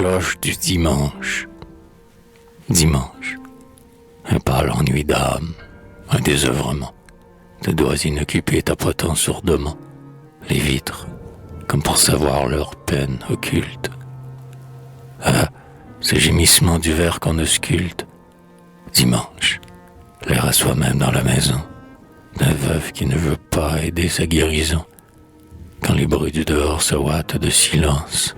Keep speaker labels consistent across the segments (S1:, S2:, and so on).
S1: cloche du dimanche. Dimanche, un pâle ennui d'âme, un désœuvrement. Tes doigts inoccupés tapotant sourdement les vitres, comme pour savoir leur peine occulte. Ah, ce gémissement du verre qu'on ausculte. Dimanche, l'air à soi-même dans la maison, d'un veuf qui ne veut pas aider sa guérison, quand les bruits du dehors se ouatent de silence.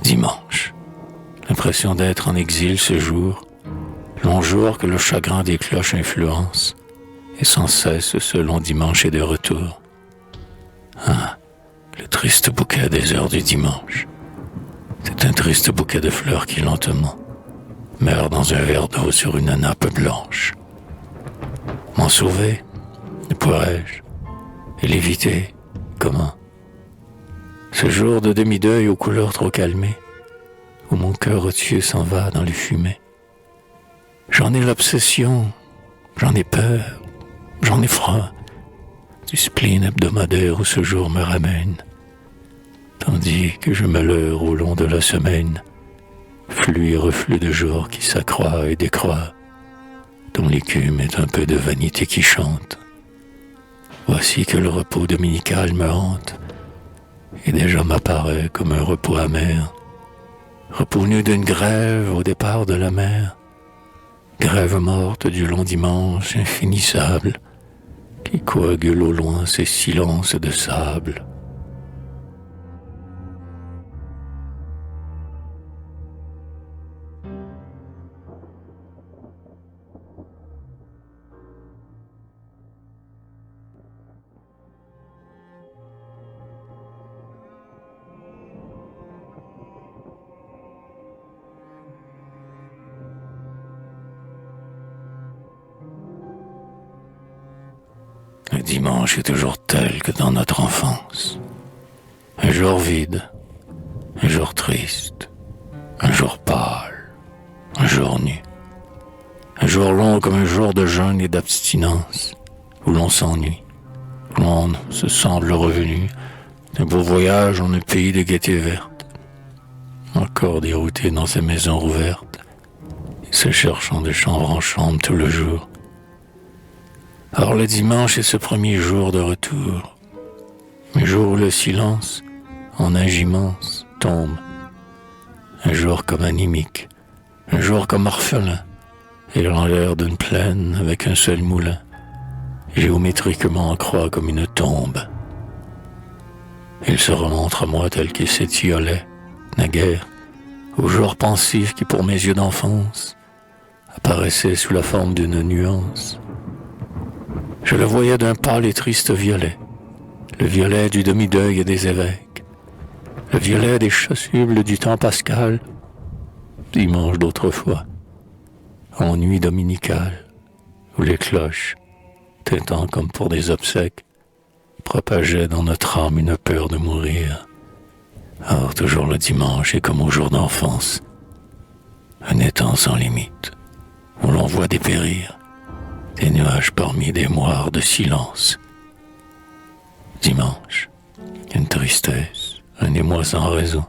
S1: Dimanche, l'impression d'être en exil ce jour, long jour que le chagrin des cloches influence, et sans cesse ce long dimanche est de retour. Ah, le triste bouquet des heures du dimanche. C'est un triste bouquet de fleurs qui lentement meurt dans un verre d'eau sur une nappe blanche. M'en sauver? Ne pourrais-je? Et l'éviter? Comment? Ce jour de demi-deuil aux couleurs trop calmées, où mon cœur odieux s'en va dans les fumées. J'en ai l'obsession, j'en ai peur, j'en ai froid, du spleen hebdomadaire où ce jour me ramène, tandis que je me leurre au long de la semaine, flux et reflux de jour qui s'accroît et décroît, dont l'écume est un peu de vanité qui chante. Voici que le repos dominical me hante, et déjà m'apparaît comme un repos amer, repos nu d'une grève au départ de la mer, grève morte du long dimanche infinissable, qui coagule au loin ses silences de sable. Le dimanche est toujours tel que dans notre enfance. Un jour vide, un jour triste, un jour pâle, un jour nu. Un jour long comme un jour de jeûne et d'abstinence, où l'on s'ennuie, où l'on se semble revenu d'un beau voyage en un pays de gaieté verte, encore dérouté dans sa maison rouverte, et se cherchant de chambre en chambre tout le jour. Or le dimanche est ce premier jour de retour, un jour où le silence, en âge immense, tombe, un jour comme anémique, un jour comme orphelin, et dans l'air d'une plaine avec un seul moulin, géométriquement en croix comme une tombe. Il se remontre à moi tel qu'il s'étiolait, naguère, au jour pensif qui pour mes yeux d'enfance apparaissait sous la forme d'une nuance. Je le voyais d'un pâle et triste violet, le violet du demi-deuil des évêques, le violet des chasubles du temps pascal, dimanche d'autrefois, en nuit dominicale, où les cloches, tintant comme pour des obsèques, propageaient dans notre âme une peur de mourir. Or toujours le dimanche est comme au jour d'enfance, un étang sans limite, où l'on voit dépérir des nuages parmi des moires de silence. Dimanche, une tristesse, un émoi sans raison,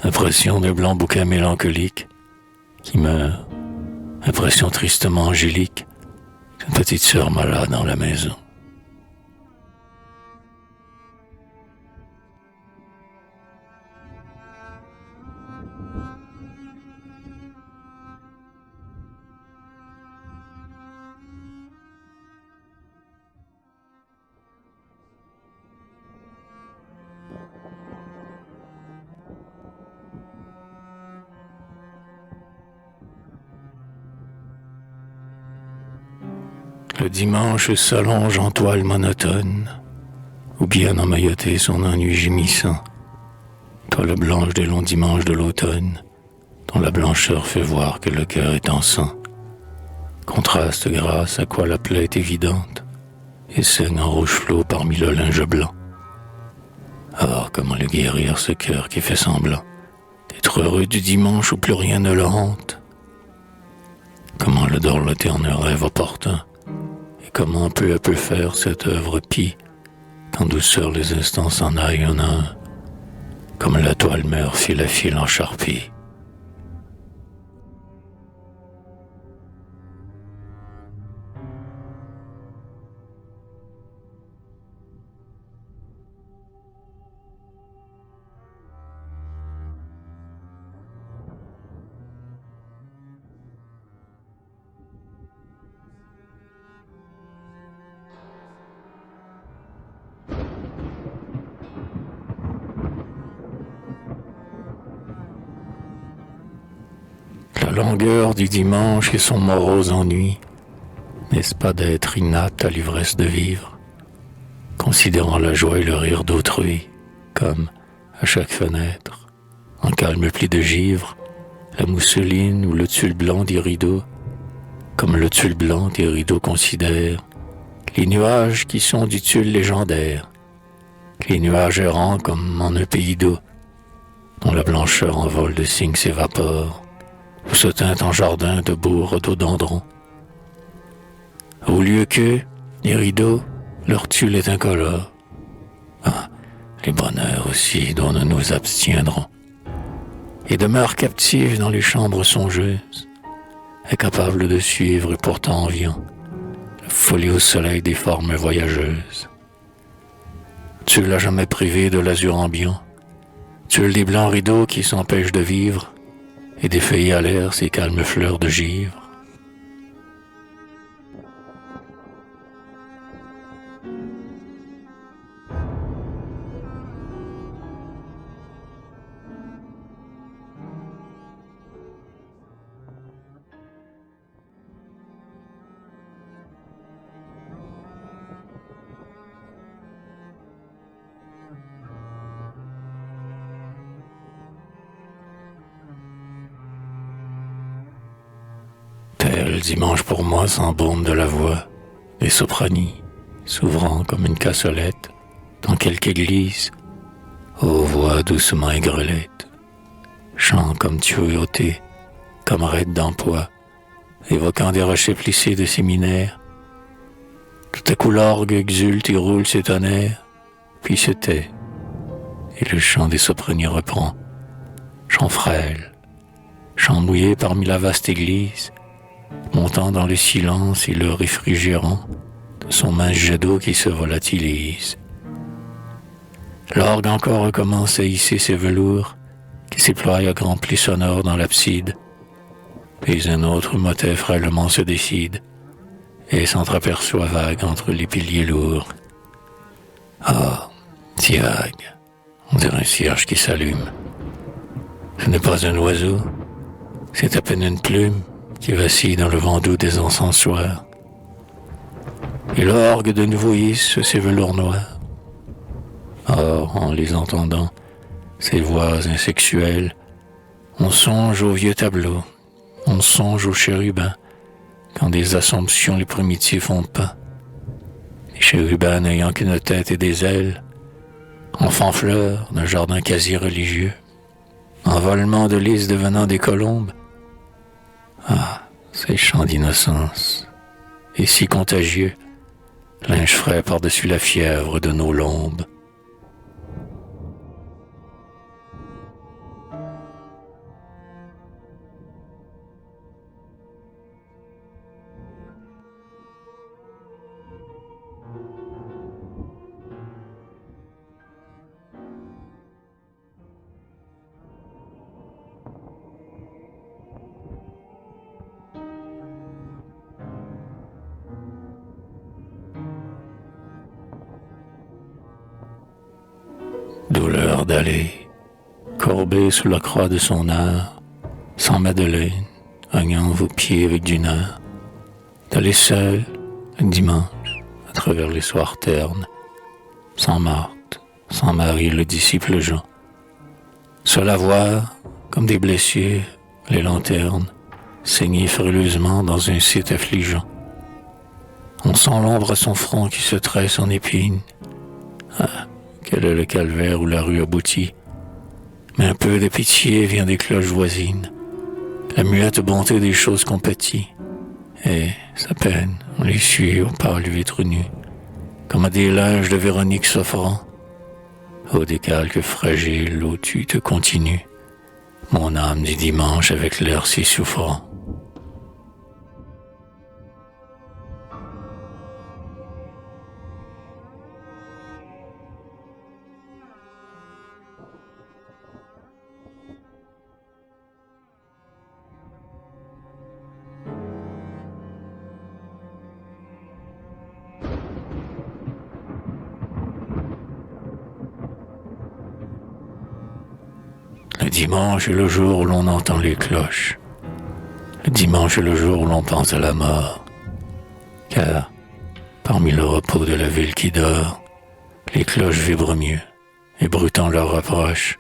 S1: impression de blanc bouquet mélancolique qui meurt, impression tristement angélique d'une petite sœur malade dans la maison. Le dimanche s'allonge en toile monotone, ou bien emmailloter son ennui gémissant, toile blanche des longs dimanches de l'automne, dont la blancheur fait voir que le cœur est en sang, contraste grâce à quoi la plaie est évidente, et saigne en rouge flot parmi le linge blanc. Or, comment le guérir ce cœur qui fait semblant d'être heureux du dimanche où plus rien ne le hante? Comment le dorloter en un rêve opportun? Et comment peu à peu faire cette œuvre pie, qu'en douceur les instants s'en aillent un à un, comme la toile meurt fil à fil en charpie. La longueur du dimanche et son morose ennui, n'est-ce pas d'être inapte à l'ivresse de vivre, considérant la joie et le rire d'autrui, comme, à chaque fenêtre, en calme pli de givre, la mousseline ou le tulle blanc des rideaux, comme le tulle blanc des rideaux considère les nuages qui sont du tulle légendaire, les nuages errants comme en un pays d'eau, dont la blancheur en vol de cygnes s'évapore, ou se teinte en jardin de beaux rhododendrons. Au lieu que, les rideaux, leur tulle est incolore. Ah, les bonheurs aussi dont nous nous abstiendrons. Et demeurent captives dans les chambres songeuses, incapables de suivre et pourtant enviant la folie au soleil des formes voyageuses. Tulle à jamais privé de l'azur ambiant, tulle des blancs rideaux qui s'empêchent de vivre, et d'effeuiller à l'air ces calmes fleurs de givre. Tel dimanche pour moi sans baume de la voix, des sopranies, s'ouvrant comme une cassolette, dans quelque église, ô voix doucement aigrelette, chant comme tuyauté, comme raide d'emploi, évoquant des rochers plissés de séminaires. Tout à coup l'orgue exulte et roule ses tonnerres, puis se tait, et le chant des sopranies reprend, chant frêle, chant mouillé parmi la vaste église, montant dans le silence et le réfrigérant de son mince jet d'eau qui se volatilise. L'orgue encore recommence à hisser ses velours qui s'éploient à grands plis sonores dans l'abside, puis un autre motet frêlement se décide et s'entreaperçoit vague entre les piliers lourds. Ah, si vague, on dirait un cierge qui s'allume. Ce n'est pas un oiseau, c'est à peine une plume qui vacille dans le vent doux des encensoirs. Et l'orgue de nouveau hisse ses velours noirs. Or, en les entendant, ces voix insexuelles, on songe aux vieux tableaux, on songe aux chérubins, quand des assomptions les primitifs ont peint. Les chérubins n'ayant qu'une tête et des ailes, enfants fleurs d'un jardin quasi religieux, envolement de lys devenant des colombes. Ah, ces chants d'innocence, et si contagieux, linge frais par-dessus la fièvre de nos lombes. Douleur d'aller, courbé sous la croix de son art, sans Madeleine, oignant vos pieds avec du nerf, d'aller seul, un dimanche, à travers les soirs ternes, sans Marthe, sans Marie le disciple Jean, seul à voir, comme des blessures, les lanternes, saigner frileusement dans un site affligeant. On sent l'ombre à son front qui se tresse en épines. Ah, quel est le calvaire où la rue aboutit. Mais un peu de pitié vient des cloches voisines, la muette bonté des choses qu'on pâtit. Et, sa peine, on les suit au pâle vitre nu, comme à des linges de Véronique s'offrant. Ô décalque fragile où tu te continues, mon âme du dimanche avec l'air si souffrant. Le dimanche est le jour où l'on entend les cloches. Le dimanche est le jour où l'on pense à la mort. Car, parmi le repos de la ville qui dort, les cloches vibrent mieux, ébruitant leurs reproches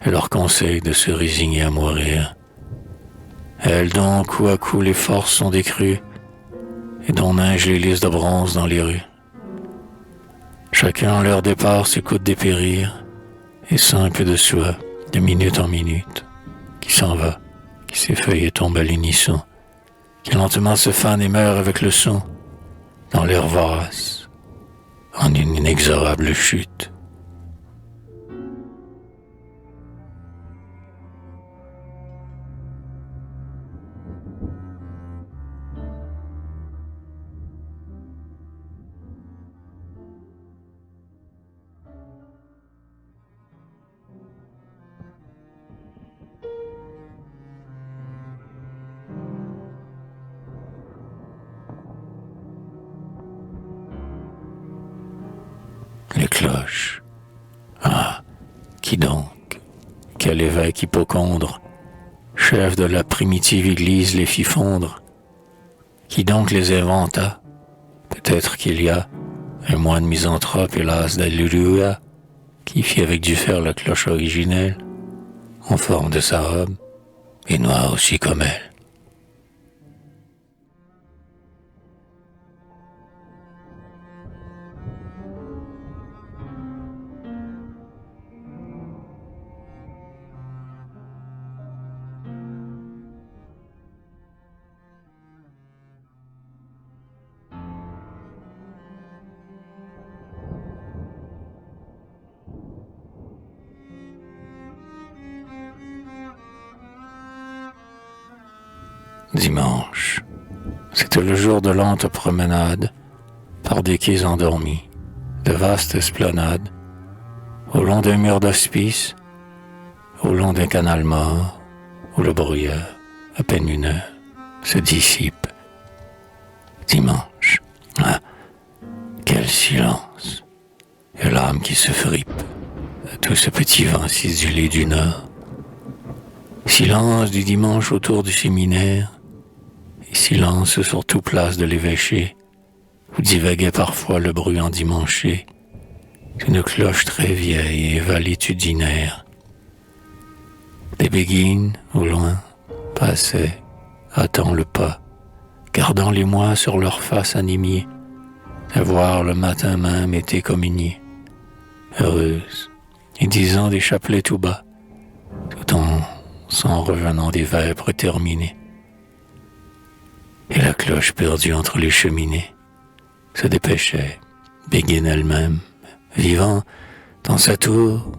S1: et leur conseil de se résigner à mourir. Elles dont coup à coup les forces sont décrues et dont nagent les lys de bronze dans les rues. Chacun en leur départ s'écoute dépérir et sent un peu de soi, de minute en minute, qui s'en va, qui s'effeuille et tombe à l'unisson, qui lentement se fane et meurt avec le son, dans l'air vorace, en une inexorable chute. Les cloches. Ah, qui donc? Quel évêque hypocondre, chef de la primitive église, les fit fondre? Qui donc les inventa? Peut-être qu'il y a un moine misanthrope, hélas d'Alleluia, qui fit avec du fer la cloche originelle, en forme de sa robe, et noire aussi comme elle. Dimanche. C'était le jour de lente promenade, par des quais endormis, de vastes esplanades, au long d'un mur d'hospice, au long d'un canal mort, où le brouillard, à peine une heure, se dissipe. Dimanche. Ah, quel silence! Et l'âme qui se fripe à tout ce petit vent ciselé du nord. Silence du dimanche autour du séminaire, et silence sur toute place de l'évêché, où divaguait parfois le bruit endimanché d'une cloche très vieille et valétudinaire. Des béguines, au loin, passaient, hâtant le pas, gardant les mois sur leur face anémiée, à voir le matin même été communier, heureuse, et disant des chapelets tout bas, tout en s'en revenant des vêpres terminés. Et la cloche perdue entre les cheminées se dépêchait, béguine elle-même, vivant dans sa tour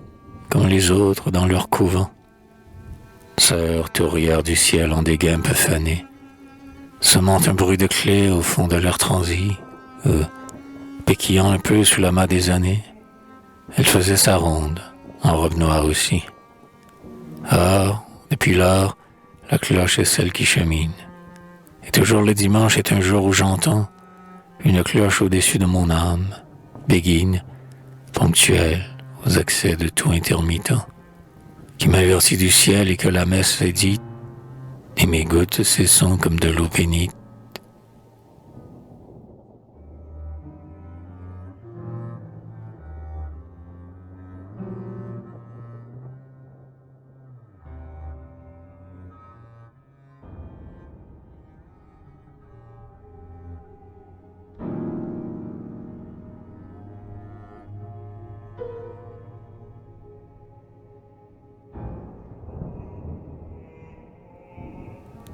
S1: comme les autres dans leur couvent. Sœurs tourières du ciel en des guimpes fanées, semant un bruit de clé au fond de l'air transi, péquillant un peu sous l'amas des années, elle faisait sa ronde, en robe noire aussi. Or, depuis lors, la cloche est celle qui chemine. Et toujours le dimanche est un jour où j'entends une cloche au-dessus de mon âme, béguine, ponctuelle, aux accès de tout intermittent, qui m'avertit du ciel et que la messe est dite, et mes gouttes cessant comme de l'eau bénite.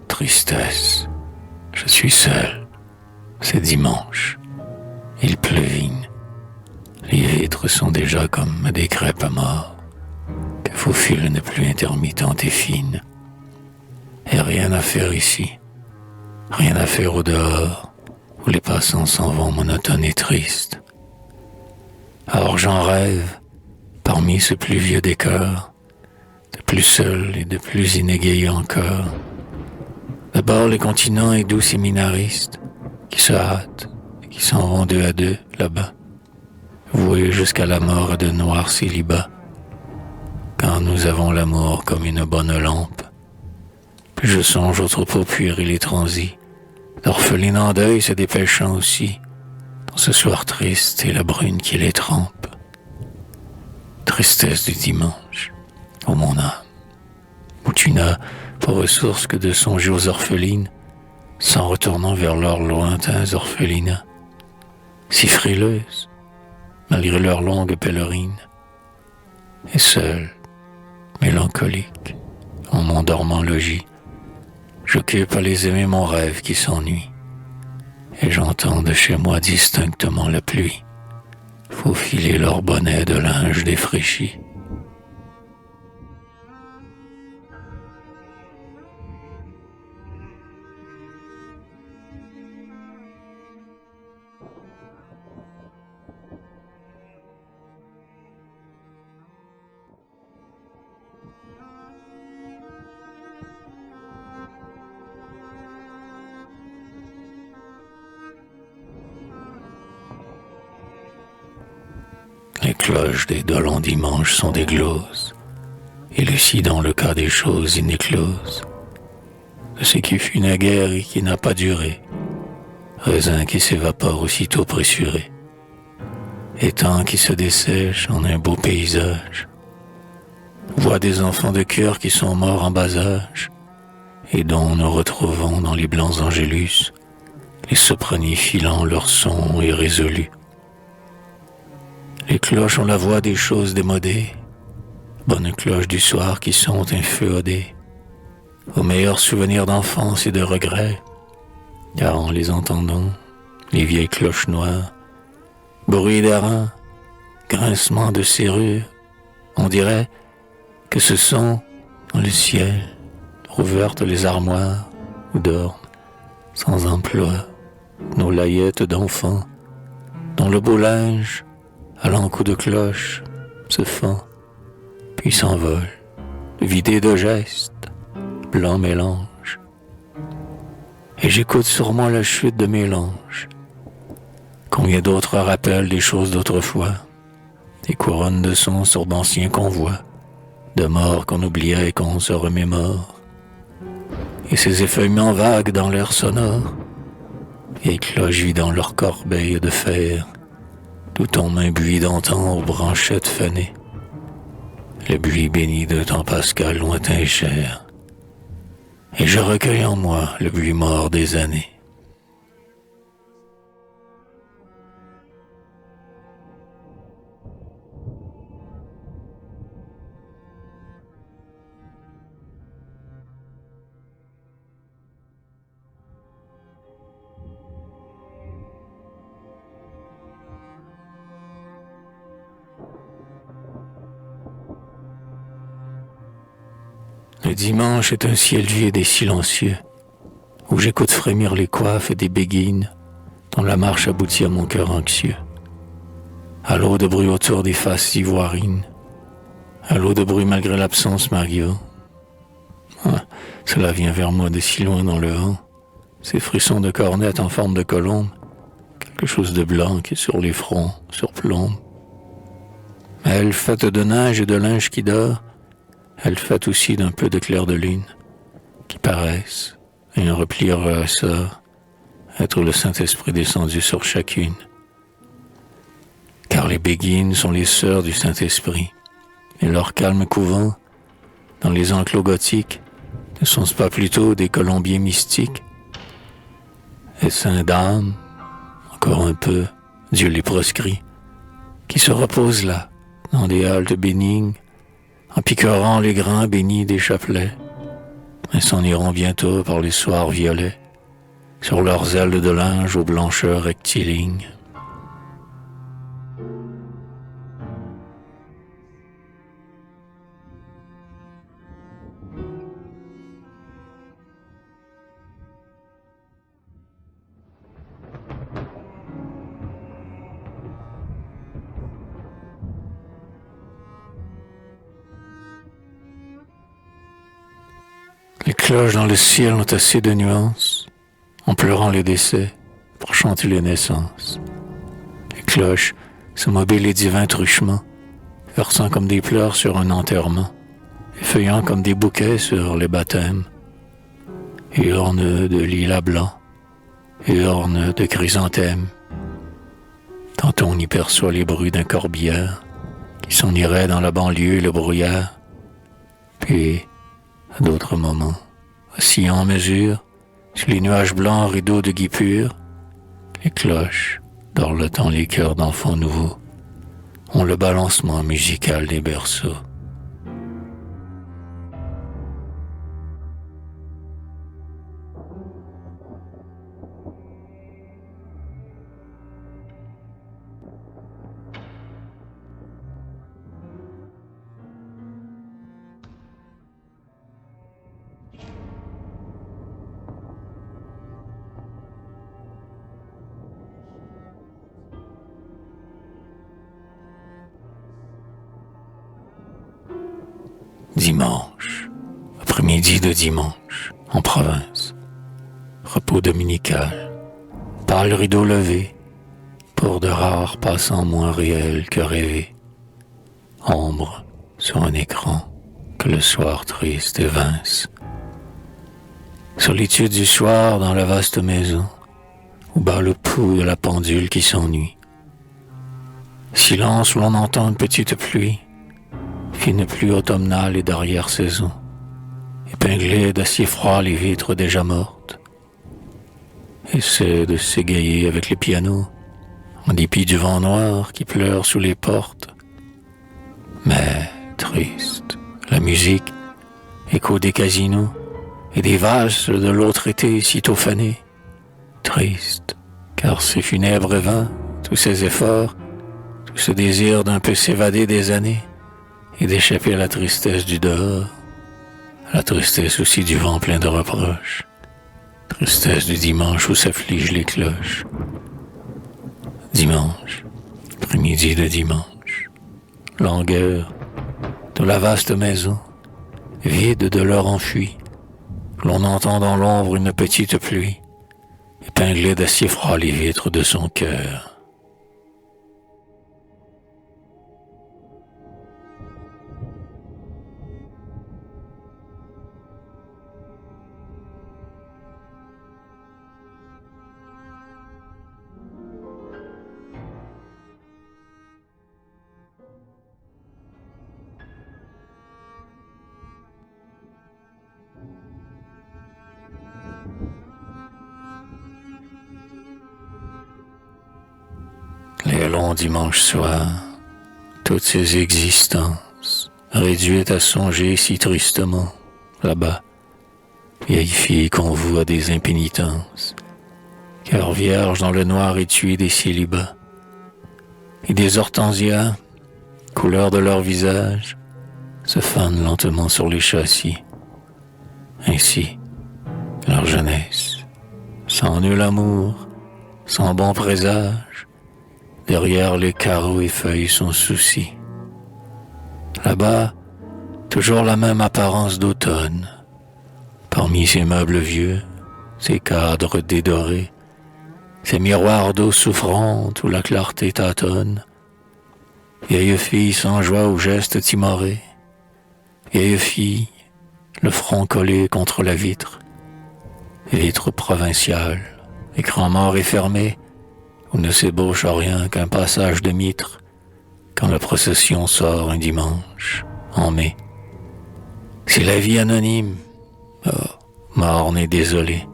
S1: Tristesse, je suis seul, c'est dimanche, il pleuvine, Les vitres sont déjà comme des crêpes à mort, que faufile n'est plus intermittente et fine. Et rien à faire ici, rien à faire au dehors, où les passants s'en vont monotones et tristes. Alors j'en rêve, parmi ce plus vieux décor, de plus seul et de plus inégayé encore. D'abord les continents et doux séminaristes, qui se hâtent et qui s'en vont deux à deux là-bas, voués jusqu'à la mort à de noirs célibats, quand nous avons l'amour comme une bonne lampe. Puis je songe au troupeau puéril et transi, d'orphelines en deuil se dépêchant aussi, dans ce soir triste et la brune qui les trempe. Tristesse du dimanche, ô mon âme, où tu n'as pour ressource que de songer aux orphelines, s'en retournant vers leurs lointains orphelinats, si frileuses, malgré leur longue pèlerine, et seule, mélancolique, en mon dormant logis, j'occupe à les aimer mon rêve qui s'ennuie, et j'entends de chez moi distinctement la pluie faufiler leur bonnet de linge défraîchi. Les cloches des dolents dimanches sont des gloses, élucidant le cas des choses inécloses, de ce qui fut naguère et qui n'a pas duré, raisin qui s'évapore aussitôt pressuré, étang qui se dessèche en un beau paysage, voix des enfants de cœur qui sont morts en bas âge, et dont nous retrouvons dans les blancs angélus les soprani filant leur son irrésolu. Les cloches ont la voix des choses démodées, bonnes cloches du soir qui sont inféodées, aux meilleurs souvenirs d'enfance et de regrets, car en les entendant, les vieilles cloches noires, bruit d'airain, grincement de serrure, on dirait que ce sont, dans le ciel, rouvertes les armoires où dorment, sans emploi, nos layettes d'enfants, dont le beau linge, allant coup de cloche, se fend, puis s'envole, vidé de gestes, blanc mélange. Et j'écoute sûrement la chute de mélange. Combien d'autres rappellent des choses d'autrefois, des couronnes de sons sur d'anciens convois, de morts qu'on oubliait et qu'on se remémore. Et ces effeuillements vagues dans l'air sonore, et cloches vidant leur corbeille de fer, tout en main buis d'antan aux branchettes fanées, le buis béni de temps pascal lointain et cher, et je recueille en moi le buis mort des années. Le dimanche est un ciel vide et silencieux, où j'écoute frémir les coiffes des béguines, dont la marche aboutit à mon cœur anxieux. À l'eau de bruit autour des faces ivoirines, à l'eau de bruit malgré l'absence m'arrivant. Cela vient vers moi de si loin dans le vent, ces frissons de cornettes en forme de colombe, quelque chose de blanc qui est sur les fronts, surplombe. Elle faite de neige et de linge qui dort, elle faite aussi d'un peu de clair de lune, qui paraissent, et un repli ressort, être le Saint-Esprit descendu sur chacune. Car les béguines sont les sœurs du Saint-Esprit, et leur calme couvent, dans les enclos gothiques, ne sont-ce pas plutôt des colombiers mystiques? Et saints d'âme, encore un peu, Dieu les proscrit, qui se reposent là, dans des haltes bénignes, en picorant les grains bénis des chapelets, mais s'en iront bientôt par les soirs violets, sur leurs ailes de linge aux blancheurs rectilignes. cloches dans le ciel ont assez de nuances, en pleurant les décès, pour chanter les naissances. Les cloches, ce mobile et divin truchement, versant comme des pleurs sur un enterrement, effeuillant comme des bouquets sur les baptêmes, et orne de lilas blancs, et orne de chrysanthèmes. Tantôt on y perçoit les bruits d'un corbillard, qui s'en irait dans la banlieue le brouillard, puis, à d'autres moments, oscillant en mesure, sur les nuages blancs rideaux de guipure, les cloches, dorlotant les cœurs d'enfants nouveaux, ont le balancement musical des berceaux. Dimanche, après-midi de dimanche, en province, repos dominical, pâle rideau levé, pour de rares passants moins réels que rêvés, ombre sur un écran que le soir triste évince. Solitude du soir dans la vaste maison, où bat le pouls de la pendule qui s'ennuie. Silence où l'on entend une petite pluie, fine pluie automnale et d'arrière-saison, épinglée d'acier froid les vitres déjà mortes, essaie de s'égayer avec les pianos, en dépit du vent noir qui pleure sous les portes. Mais triste, la musique, écho des casinos et des valses de l'autre été sitôt fanées. Triste, car c'est funèbre et vain, tous ces efforts, tout ce désir d'un peu s'évader des années, et d'échapper à la tristesse du dehors, à la tristesse aussi du vent plein de reproches, tristesse du dimanche où s'affligent les cloches. Dimanche, après-midi de dimanche, langueur de la vaste maison, vide de l'heure enfuie, l'on entend dans l'ombre une petite pluie, épingler d'acier froid les vitres de son cœur. Les longs dimanches soirs, toutes ces existences, réduites à songer si tristement, là-bas, vieille fille qu'on voue à des impénitences, cœur vierge dans le noir étui des célibats, et des hortensias, couleur de leur visage, se fanent lentement sur les châssis. Ainsi, leur jeunesse, sans nul amour, sans bon présage, derrière les carreaux et feuilles son souci. Là-bas, toujours la même apparence d'automne. Parmi ces meubles vieux, ces cadres dédorés, ces miroirs d'eau souffrante où la clarté tâtonne. Vieille fille sans joie au geste timoré. Vieille fille, le front collé contre la vitre. Vitre provinciale, écran mort et fermé, où ne s'ébauche rien qu'un passage de mitre, quand la procession sort un dimanche, en mai. C'est la vie anonyme, morne et désolée,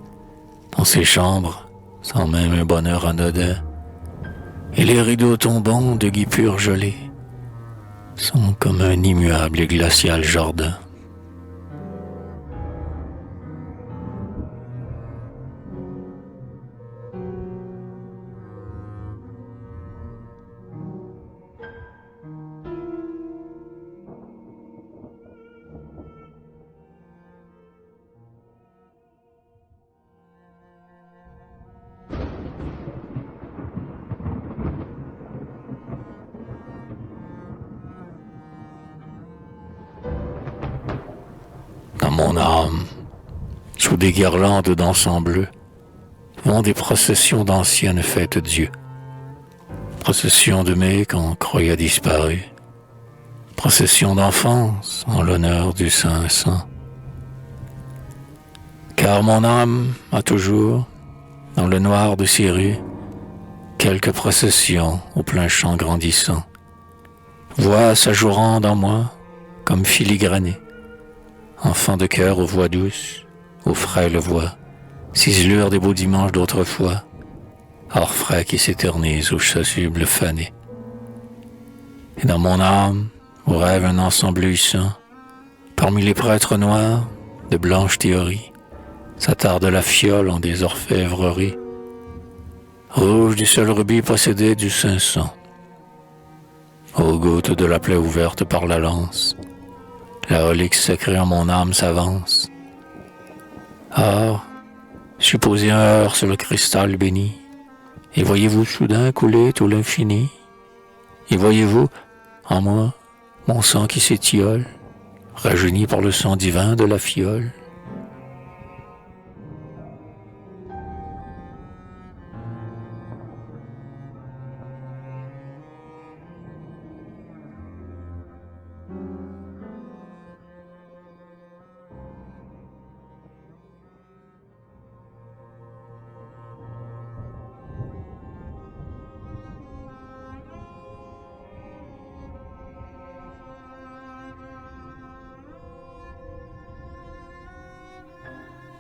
S1: dans ses chambres, sans même un bonheur anodin, et les rideaux tombants de guipure gelée sont comme un immuable et glacial jardin. des guirlandes d'encens bleu, vont des processions d'anciennes fêtes Dieu. Procession de mai qu'on croyait disparu, procession d'enfance en l'honneur du Saint Sang. Car mon âme a toujours, dans le noir de ses rues, quelques processions au plein champ grandissant, voix s'ajourant dans moi comme filigranée, enfant de cœur aux voix douces, aux frêles voix, ciselure des beaux dimanches d'autrefois, or frais qui s'éternisent aux chasubles fanées. Et dans mon âme, où rêve un ensemble luisant, parmi les prêtres noirs de blanches théories, s'attarde la fiole en des orfèvreries, rouge du seul rubis possédé du saint sang. Aux gouttes de la plaie ouverte par la lance, la relique sacrée en mon âme s'avance. Or, supposez un heurt sur le cristal béni, et voyez-vous soudain couler tout l'infini, et voyez-vous, en moi, mon sang qui s'étiole, rajeuni par le sang divin de la fiole.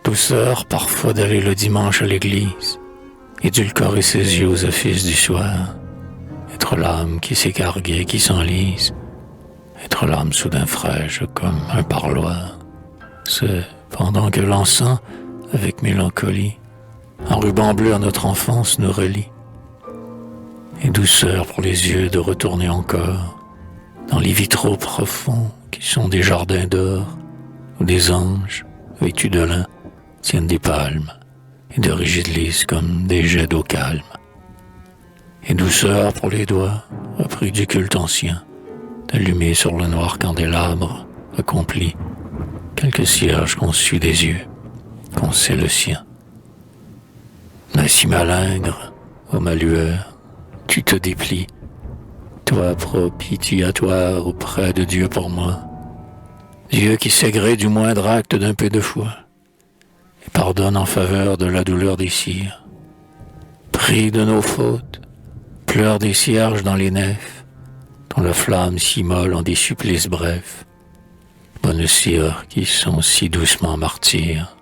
S1: Douceur parfois d'aller le dimanche à l'église, édulcorer ses yeux aux offices du soir, être l'âme qui s'écargue, qui s'enlise, être l'âme soudain fraîche comme un parloir. C'est pendant que l'encens, avec mélancolie, en ruban bleu à notre enfance nous relie, et douceur pour les yeux de retourner encore dans les vitraux profonds qui sont des jardins d'or, où des anges, vêtus de lin, tiennent des palmes et de rigides lys comme des jets d'eau calme. Et douceur pour les doigts, repris du culte ancien, d'allumer sur le noir candélabre accompli quelques cierges conçus des yeux, qu'on sait le sien. Mais si malingre, ô ma lueur, tu te déplies, toi propitiatoire auprès de Dieu pour moi, Dieu qui sait gré du moindre acte d'un peu de foi, et pardonne en faveur de la douleur des cires. Prie de nos fautes, pleure des cierges dans les nefs, dont la flamme s'immole en des supplices brefs. Bonnes cires qui sont si doucement martyrs.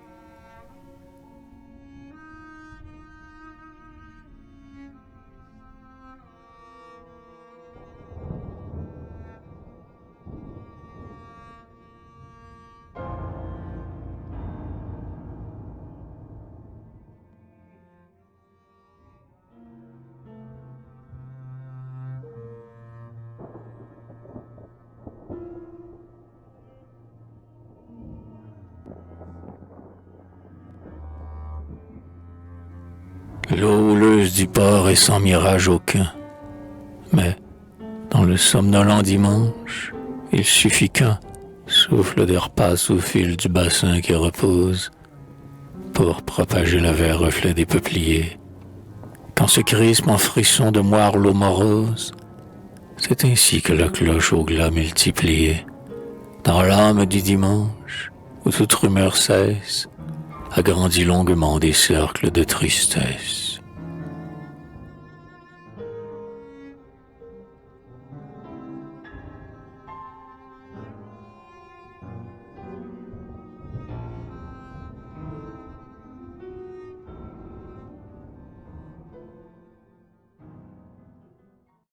S1: L'eau houleuse du port est sans mirage aucun, mais dans le somnolent dimanche, il suffit qu'un souffle d'air passe au fil du bassin qui repose pour propager le vert reflet des peupliers. Quand se crispe en frisson de moire l'eau morose, c'est ainsi que la cloche au glas multiplié, dans l'âme du dimanche, où toute rumeur cesse, agrandit longuement des cercles de tristesse.